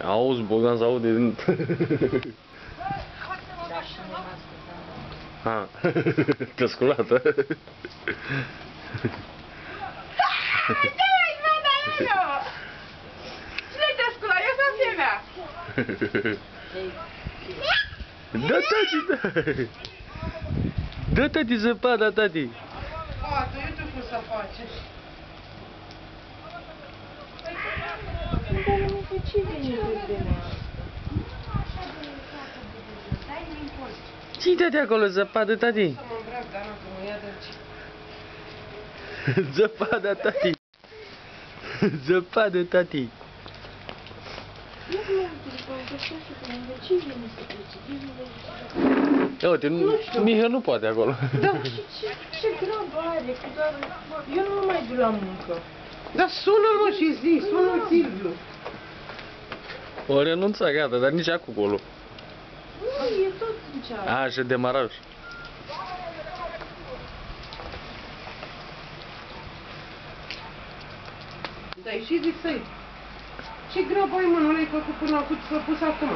Auzi, Bogdan se aude din... Ha, te-a sculat, a? Cine te-a sculat? Eu sunt Fiemea! Da, tati, da! Da, tati, zăpada, tati! Poate, uite cum să face. Ce-i tati acolo, zăpadă, tati? Să mă îmbrac, dar nu, că mă ia dulce. Zăpada, tati! Zăpadă, tati! Ia uite, Miha nu poate acolo. Da, ce grabă are, că doar... Eu nu mai duc la muncă. Dar sună-l, mă, și zi, sună-l Silviu. O renunța, gata, dar nici acolo. Nu, e tot încearcă. A, și demaraj. Da, ieși de să-i. Ce grabă ai, mă, nu l-ai făcut până acum, s-a pus acum.